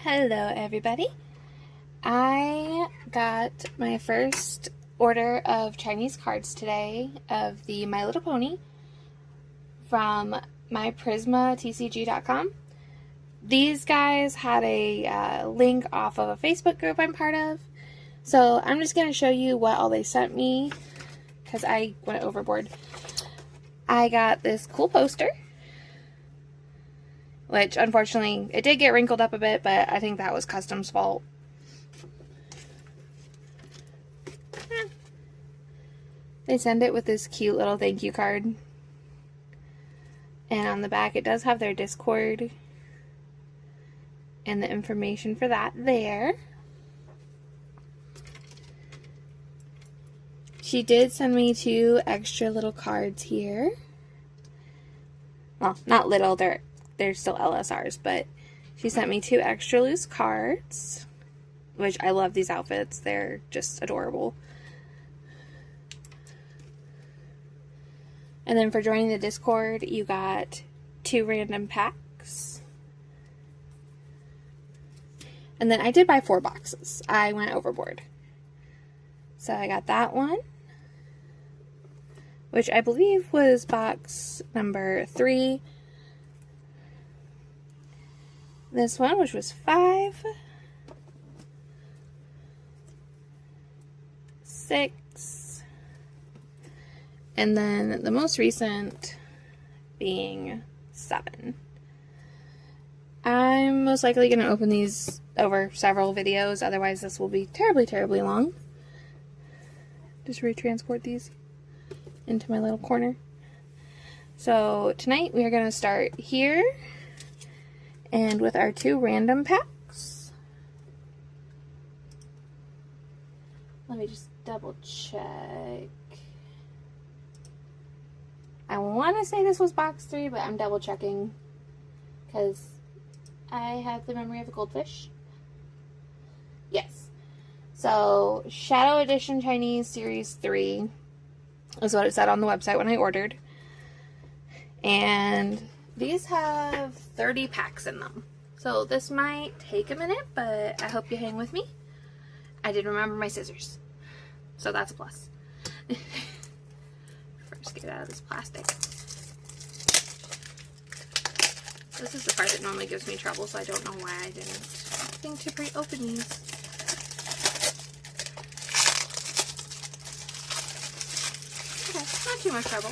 Hello everybody. I got my first order of Chinese cards today of the My Little Pony from myprismatcg.com. These guys had a link off of a Facebook group I'm part of. So I'm just going to show you what all they sent me because I went overboard. I got this cool poster, which unfortunately it did get wrinkled up a bit, but I think that was Custom's fault. They send it with this cute little thank you card. And on the back it does have their Discord and the information for that there. She did send me 2 extra little cards here. Well, not little, they're still LSRs, but she sent me 2 extra loose cards, which I love these outfits. They're just adorable. And then for joining the Discord, you got 2 random packs. And then I did buy 4 boxes. I went overboard. So I got that one, which I believe was box number 3. This one, which was 5, 6, and then the most recent being 7. I'm most likely going to open these over several videos, otherwise this will be terribly, terribly long. Just retransport these into my little corner. So tonight we are going to start here and with our 2 random packs. Let me just double check. I want to say this was box 3, but I'm double checking because I have the memory of a goldfish. Yes. So Shadow Edition Chinese Series 3 is what it said on the website when I ordered. And these have 30 packs in them. So this might take a minute, but I hope you hang with me. I did remember my scissors, so that's a plus. First, get it out of this plastic. This is the part that normally gives me trouble, so I don't know why I didn't think to pre-open these. Okay, not too much trouble.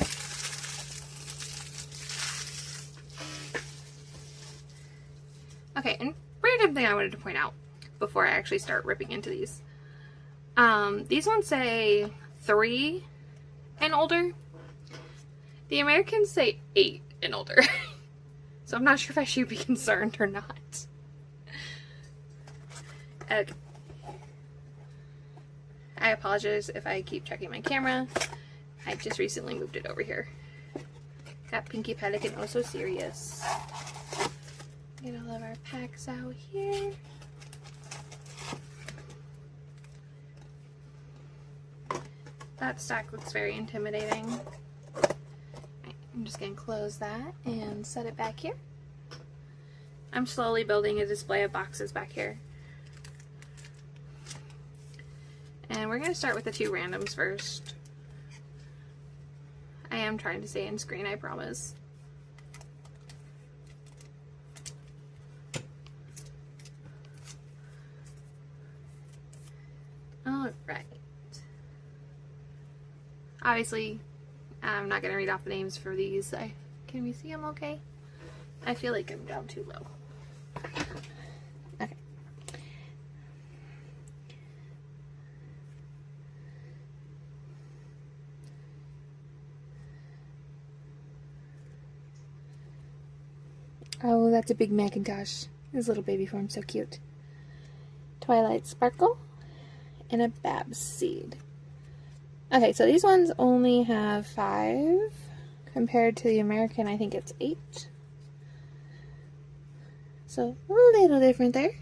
Okay, and random thing I wanted to point out before I actually start ripping into these. These ones say 3 and older. The Americans say 8 and older. So I'm not sure if I should be concerned or not. Okay. I apologize if I keep checking my camera. I just recently moved it over here. Got Pinky Pelican Oh So Serious. Get all of our packs out here. That stack looks very intimidating. Right, I'm just going to close that and set it back here. I'm slowly building a display of boxes back here. And we're going to start with the 2 randoms first. I am trying to stay in screen, I promise. Alright. Obviously, I'm not going to read off the names for these. Can we see them okay? I feel like I'm down too low. Okay. Oh, that's a big Macintosh. His little baby form, so cute. Twilight Sparkle and a Babs Seed. Okay, so these ones only have 5 compared to the American. I think it's 8. So a little different there.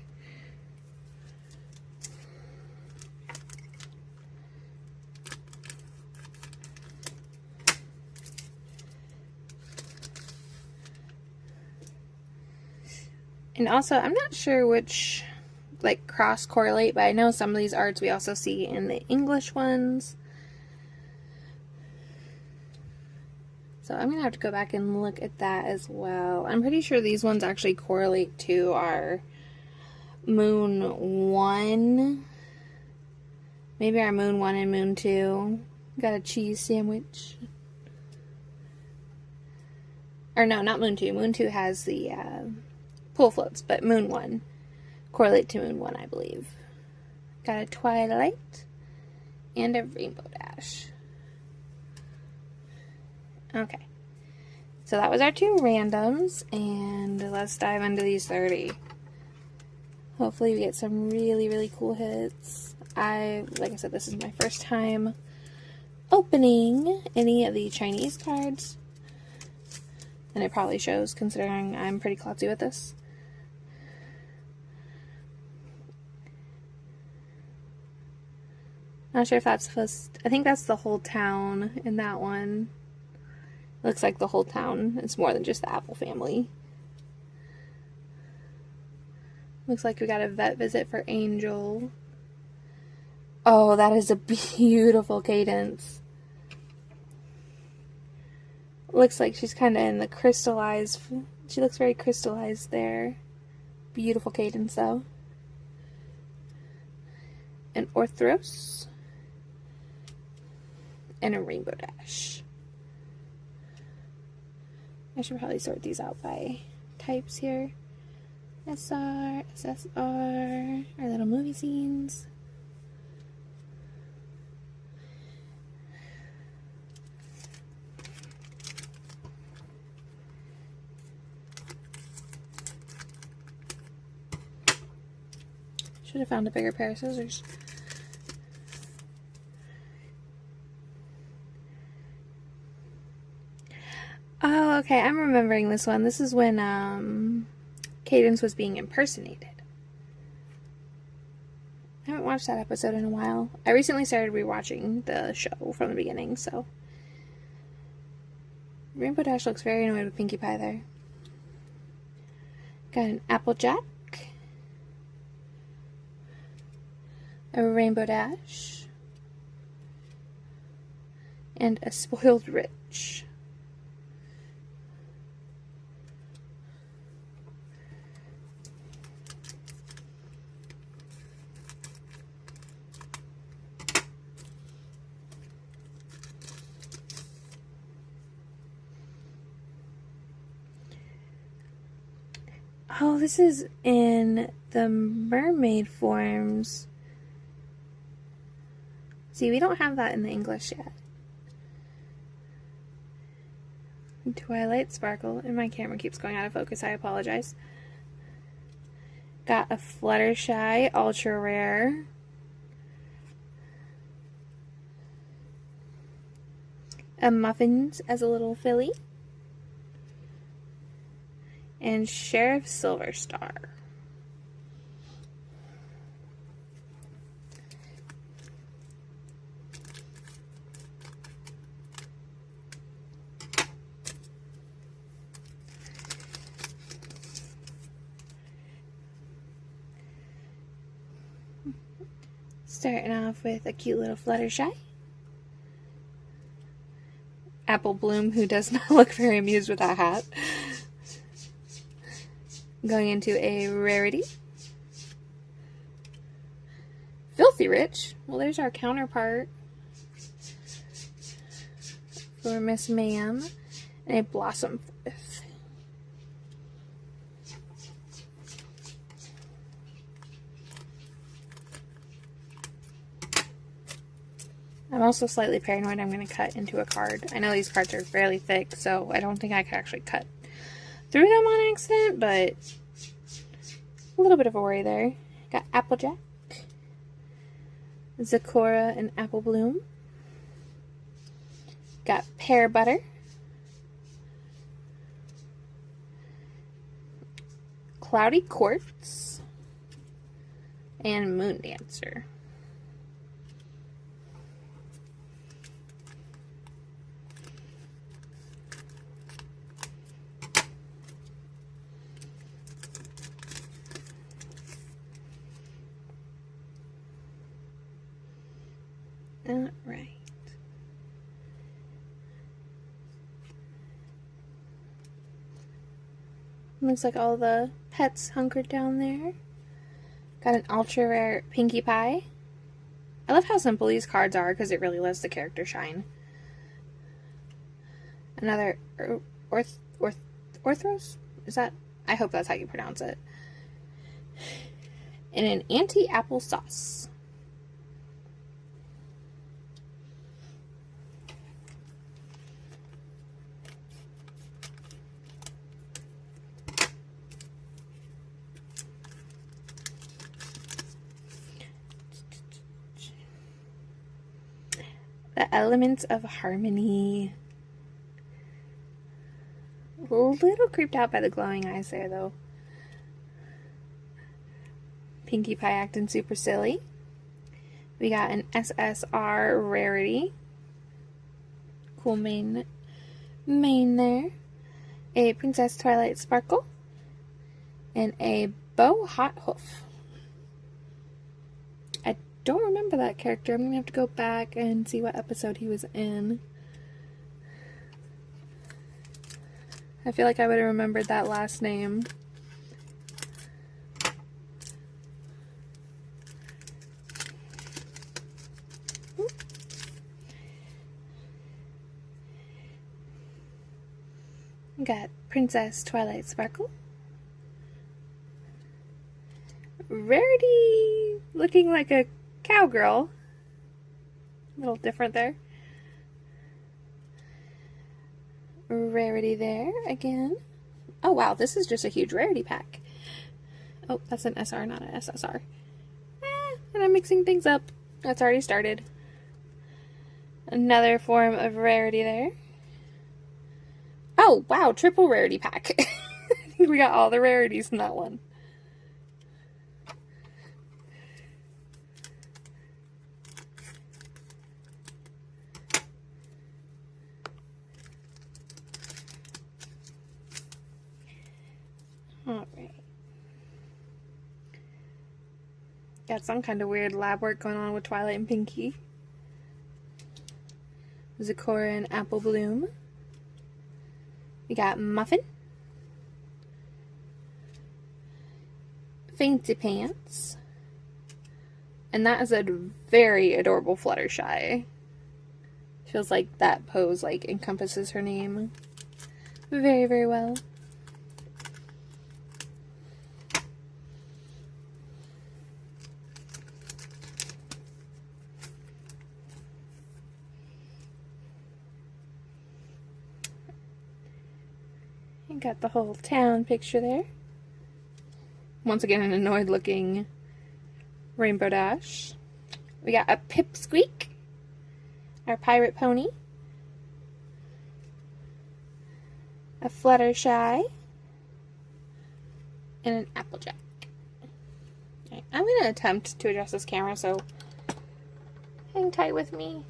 And also, I'm not sure which, like, cross-correlate, but I know some of these arts we also see in the English ones. So I'm going to have to go back and look at that as well. I'm pretty sure these ones actually correlate to our Moon 1. Maybe our Moon 1 and Moon 2. Got a cheese sandwich. Or no, not Moon 2. Moon 2 has the pool floats, but Moon 1 correlate to Moon 1, I believe. Got a Twilight and a Rainbow Dash. Okay. So that was our 2 randoms, and let's dive into these 30. Hopefully we get some really, really cool hits. Like I said, this is my first time opening any of the Chinese cards. And it probably shows, considering I'm pretty klutzy with this. Not sure if that's supposed... I think that's the whole town in that one. Looks like the whole town. It's more than just the Apple family. Looks like we got a vet visit for Angel. Oh, that is a beautiful cadence. Looks like she's kind of in the crystallized... She looks very crystallized there. Beautiful cadence, though. An Orthros. And a Rainbow Dash. I should probably sort these out by types here. SR, SSR, our little movie scenes. Should have found a bigger pair of scissors. Oh, okay, I'm remembering this one. This is when Cadence was being impersonated. I haven't watched that episode in a while. I recently started rewatching the show from the beginning, so. Rainbow Dash looks very annoyed with Pinkie Pie there. Got an Applejack. A Rainbow Dash. And a Spoiled Rich. Oh, this is in the mermaid forms. See, we don't have that in the English yet. Twilight Sparkle, and my camera keeps going out of focus, I apologize. Got a Fluttershy, ultra rare. A Muffins as a little filly. And Sheriff Silverstar. Starting off with a cute little Fluttershy. Apple Bloom, who does not look very amused with that hat. Going into a Rarity. Filthy Rich. Well, there's our counterpart for Miss Ma'am. And a Blossom Forth. I'm also slightly paranoid I'm going to cut into a card. I know these cards are fairly thick, so I don't think I could actually cut through them on accident, but a little bit of a worry there. Got Applejack, Zakora, and Apple Bloom. Got Pear Butter, Cloudy Quartz, and Moon Dancer. Alright. Looks like all the pets hunkered down there. Got an ultra rare Pinkie Pie. I love how simple these cards are because it really lets the character shine. Another Orthros? Is that? I hope that's how you pronounce it. And an anti-apple sauce. The Elements of Harmony. A little creeped out by the glowing eyes there, though. Pinkie Pie acting super silly. We got an SSR Rarity. Cool mane there. A Princess Twilight Sparkle. And a Bow Hot Hoof. I don't remember that character. I'm going to have to go back and see what episode he was in. I feel like I would have remembered that last name. We got Princess Twilight Sparkle. Rarity looking like a cowgirl. A little different there. Rarity there again. Oh wow, this is just a huge rarity pack. Oh, that's an SR, not an SSR. And I'm mixing things up. That's already started. Another form of rarity there. Oh wow, triple rarity pack. I think we got all the rarities in that one. Alright. Got some kind of weird lab work going on with Twilight and Pinkie. Zecora and Apple Bloom. We got Muffin. Fancy Pants. And that is a very adorable Fluttershy. Feels like that pose like encompasses her name very, very well. Got the whole town picture there. Once again, an annoyed looking Rainbow Dash. We got a Pipsqueak, our pirate pony, a Fluttershy, and an Applejack. Okay, I'm going to attempt to adjust this camera, so hang tight with me.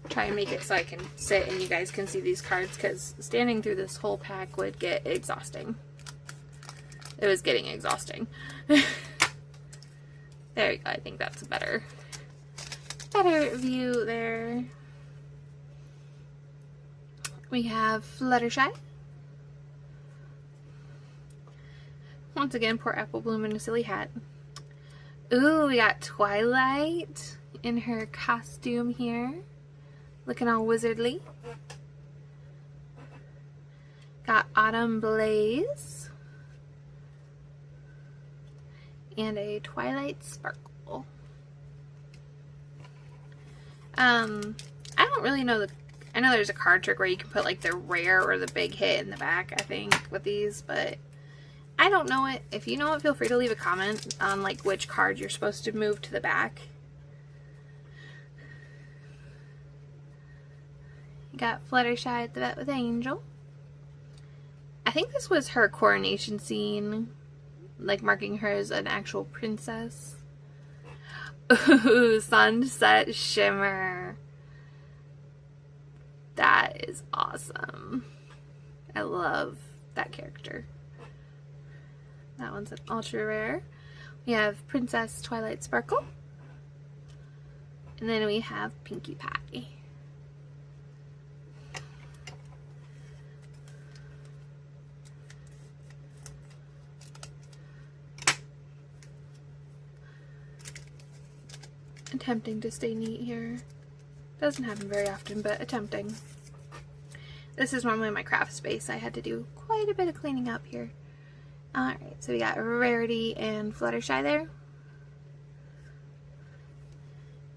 Try and make it so I can sit and you guys can see these cards, because standing through this whole pack would get exhausting. It was getting exhausting. There you go. I think that's a better view there. We have Fluttershy. Once again, poor Apple Bloom in a silly hat. Ooh, we got Twilight in her costume here. Looking all wizardly. Got Autumn Blaze. And a Twilight Sparkle. I don't really know I know there's a card trick where you can put like the rare or the big hit in the back, I think, with these, but I don't know it. If you know it, feel free to leave a comment on like which card you're supposed to move to the back. Got Fluttershy at the vet with Angel. I think this was her coronation scene, like marking her as an actual princess. Ooh, Sunset Shimmer. That is awesome. I love that character. That one's an ultra rare. We have Princess Twilight Sparkle. And then we have Pinkie Pie. Attempting to stay neat here. Doesn't happen very often, but attempting. This is normally my craft space. I had to do quite a bit of cleaning up here. Alright, so we got Rarity and Fluttershy there.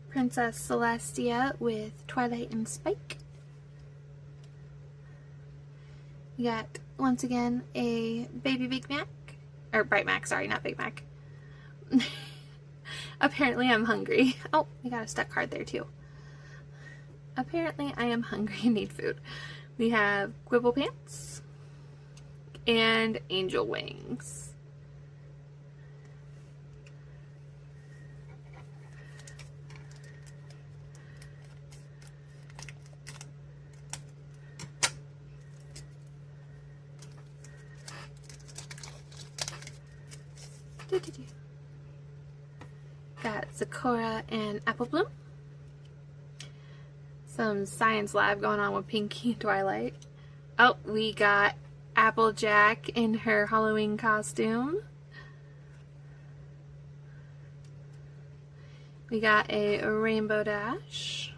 Princess Celestia with Twilight and Spike. We got, once again, a Baby Big Mac. Or Bright Mac, sorry, not Big Mac. Apparently I'm hungry. Oh, we got a stuck card there too. Apparently I am hungry and need food. We have Quibble Pants and Angel Wings. Got Sakura and Apple Bloom. Some science lab going on with Pinkie and Twilight. Oh, we got Applejack in her Halloween costume. We got a Rainbow Dash.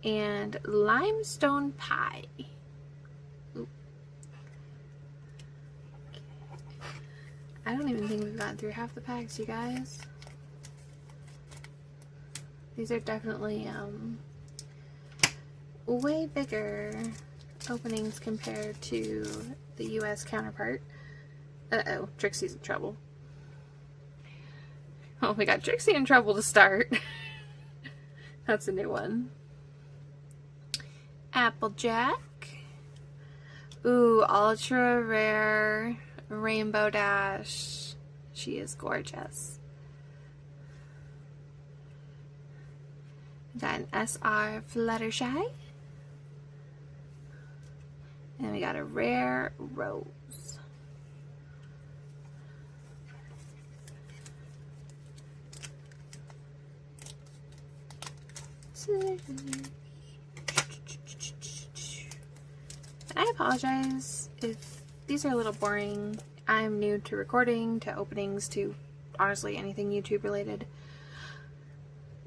And Limestone Pie. Ooh. I don't even think we've gotten through half the packs, you guys. These are definitely way bigger openings compared to the US counterpart. Uh-oh, Trixie's in trouble. Oh, we got Trixie in trouble to start. That's a new one. Applejack. Ooh, ultra rare Rainbow Dash. She is gorgeous. Got an SR Fluttershy. And we got a rare Rose. I apologize if these are a little boring. I'm new to recording, to openings, to honestly anything YouTube related.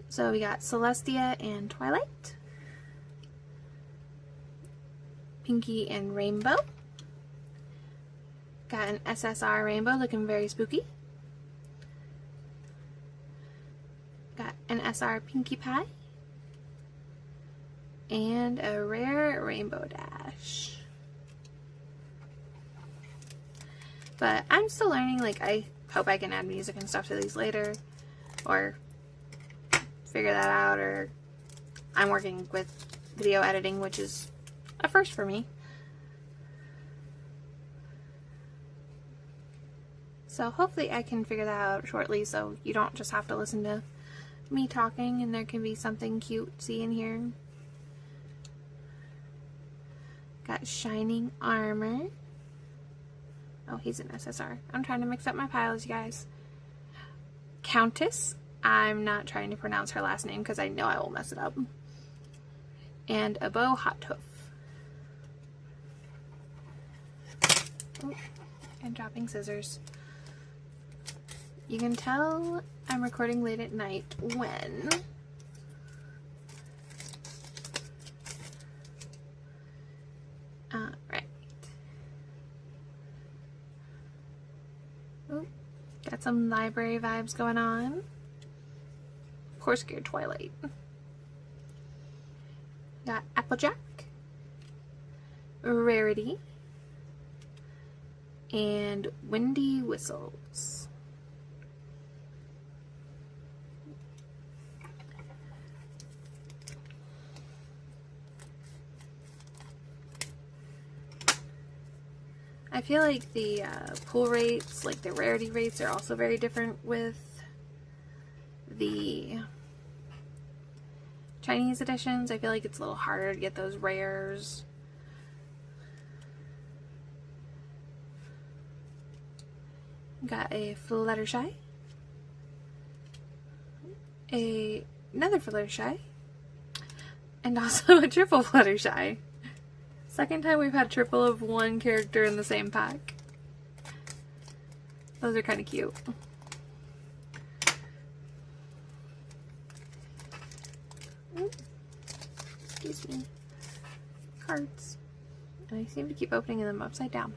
So we got Celestia and Twilight. Pinkie and Rainbow. Got an SSR Rainbow looking very spooky. Got an SR Pinkie Pie. And a rare Rainbow Dash. But I'm still learning, like, I hope I can add music and stuff to these later. Or figure that out, or I'm working with video editing, which is a first for me. So hopefully I can figure that out shortly so you don't just have to listen to me talking and there can be something cutesy in here. Got Shining Armor. Oh, he's an SSR. I'm trying to mix up my piles, you guys. Countess. I'm not trying to pronounce her last name because I know I will mess it up. And a Bow Hot Hoof. Oh, and dropping scissors. You can tell I'm recording late at night when right. Oh, got some library vibes going on. Of course, scared Twilight. Got Applejack, Rarity, and Windy Whistles. I feel like the pull rates, like the rarity rates, are also very different with the Chinese editions. I feel like it's a little harder to get those rares. Got a Fluttershy, another Fluttershy, and also a triple Fluttershy. Second time we've had triple of one character in the same pack. Those are kind of cute. Excuse me. Cards. And I seem to keep opening them upside down.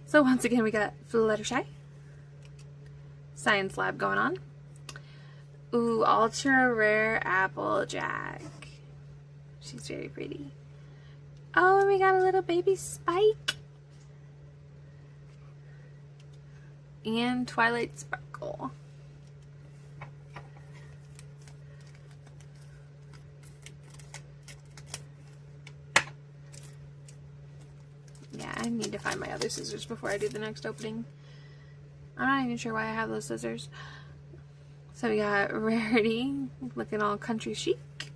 So once again we got Fluttershy. Science lab going on. Ooh, ultra rare Applejack. She's very pretty. Oh, and we got a little baby Spike. And Twilight Sparkle. Yeah, I need to find my other scissors before I do the next opening. I'm not even sure why I have those scissors. So we got Rarity, looking all country chic.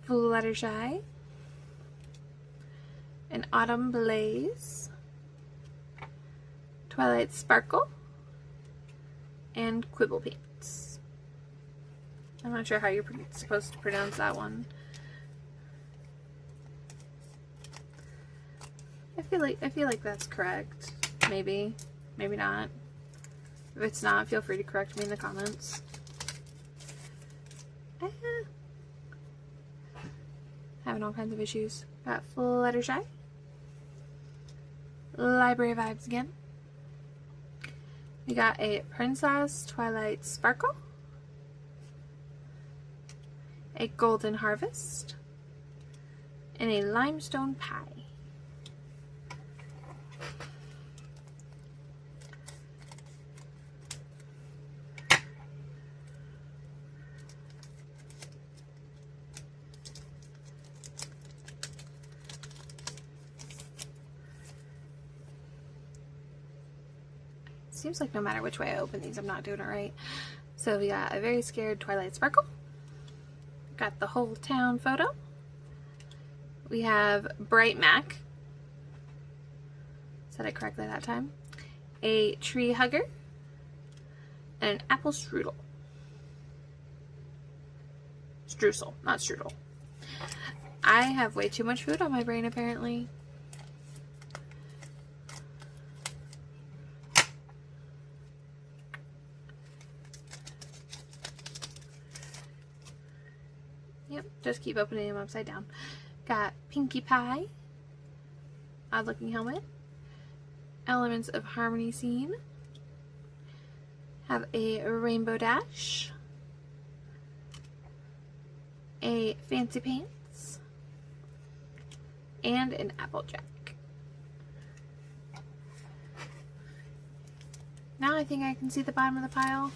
Fluttershy. An Autumn Blaze. Twilight Sparkle. And Quibble Paints. I'm not sure how you're supposed to pronounce that one. I feel like that's correct. Maybe. Maybe not. If it's not, feel free to correct me in the comments. Having all kinds of issues. Got Fluttershy. Library Vibes again. We got a Princess Twilight Sparkle. A Golden Harvest. And a Limestone Pie. Seems like no matter which way I open these, I'm not doing it right. So we got a Very Scared Twilight Sparkle. Got the Whole Town photo. We have Bright Mac. Said it correctly that time. A Tree Hugger. And an Apple Strudel. Streusel, not strudel. I have way too much food on my brain apparently. Yep, just keep opening them upside down. Got Pinkie Pie, Odd Looking Helmet, Elements of Harmony Scene, have a Rainbow Dash, a Fancy Pants, and an Applejack. Now I think I can see the bottom of the pile.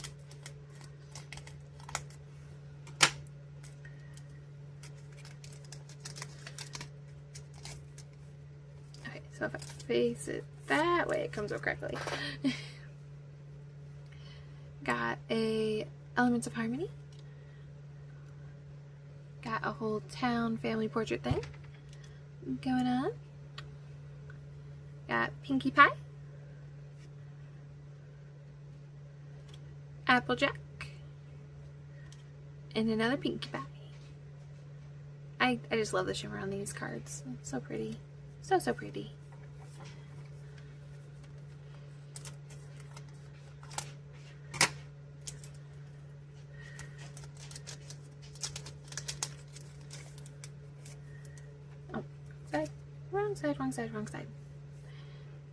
So if I face it that way, it comes out correctly. Got a Elements of Harmony. Got a Whole Town family portrait thing going on. Got Pinkie Pie. Applejack. And another Pinkie Pie. I just love the shimmer on these cards. It's so pretty. So pretty. Wrong side.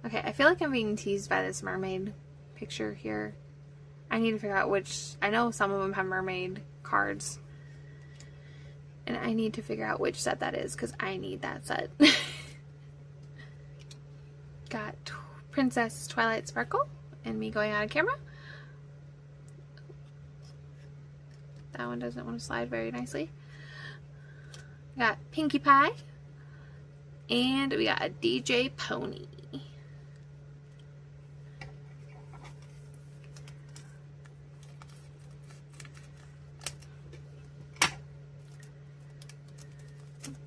Okay, I feel like I'm being teased by this mermaid picture here. I need to figure out which, I know some of them have mermaid cards. And I need to figure out which set that is, because I need that set. Got Princess Twilight Sparkle, and me going out of camera. That one doesn't want to slide very nicely. Got Pinkie Pie. And we got a DJ Pony.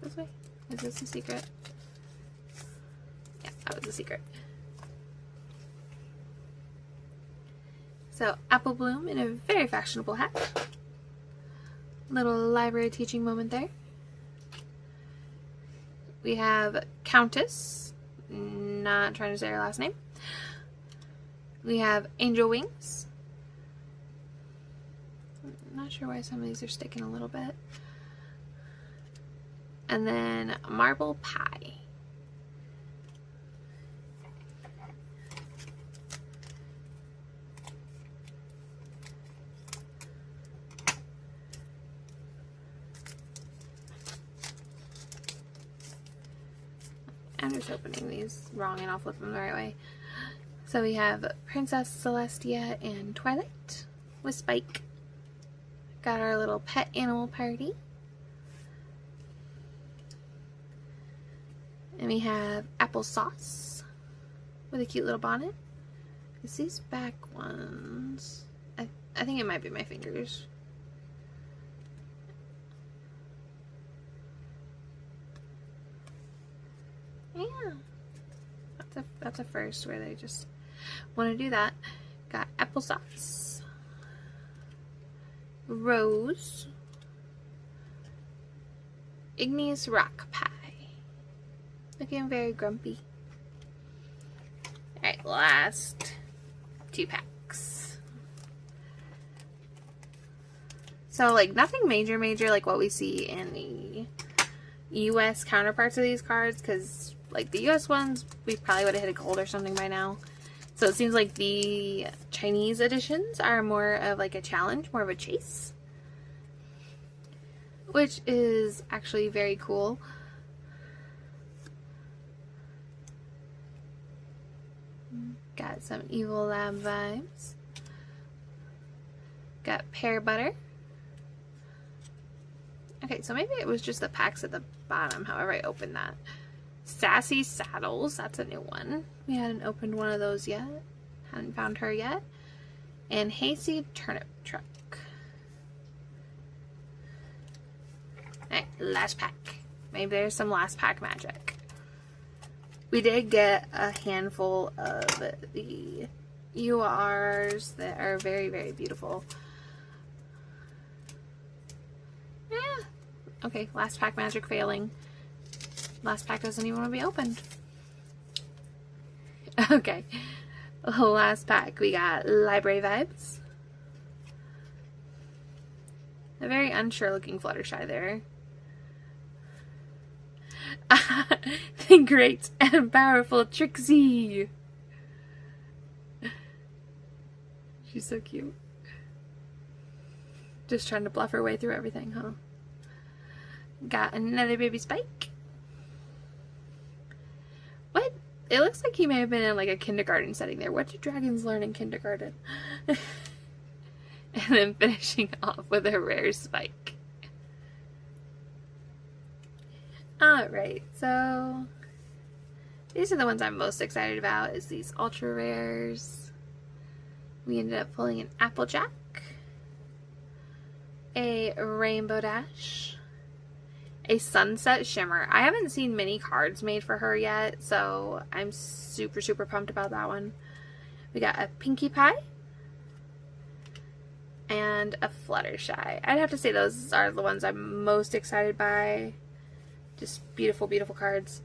This way? Is this a secret? Yeah, that was a secret. So Apple Bloom in a very fashionable hat. Little library teaching moment there. We have Countess, not trying to say her last name. We have Angel Wings. I'm not sure why some of these are sticking a little bit. And then Marble Pie. I'm just opening these wrong and I'll flip them the right way. So we have Princess Celestia and Twilight with Spike. Got our little pet animal party. And we have Applesauce with a cute little bonnet. It's these back ones. I think it might be my fingers. Yeah, that's a first where they just want to do that. Got Applesauce, Rose, Igneous Rock Pie. Looking very grumpy. Alright, last 2 packs. So, like, nothing major like what we see in the US counterparts of these cards, because like the US ones we probably would have hit a gold or something by now. So it seems like the Chinese editions are more of like a challenge, more of a chase, which is actually very cool. Got some Evil Lab vibes. Got Pear Butter. Okay, so maybe it was just the packs at the bottom, however I opened that. Sassy Saddles, that's a new one. We hadn't opened one of those yet. Hadn't found her yet. And Hayseed Turnip Truck. Alright, last pack. Maybe there's some last pack magic. We did get a handful of the URs that are very, very beautiful. Yeah. Okay, last pack magic failing. Last pack doesn't even want to be opened. Okay. Last pack, we got Library Vibes. A very unsure looking Fluttershy there. The great and powerful Trixie. She's so cute. Just trying to bluff her way through everything, huh? Got another baby Spike. What? It looks like he may have been in like a kindergarten setting there. What do dragons learn in kindergarten? And then finishing off with a rare Spike. Alright, so these are the ones I'm most excited about, is these ultra rares. We ended up pulling an Applejack, a Rainbow Dash, a Sunset Shimmer. I haven't seen many cards made for her yet, so I'm super, super pumped about that one. We got a Pinkie Pie and a Fluttershy. I'd have to say those are the ones I'm most excited by. Just beautiful, beautiful cards.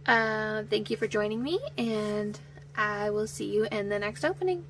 Thank you for joining me, and I will see you in the next opening.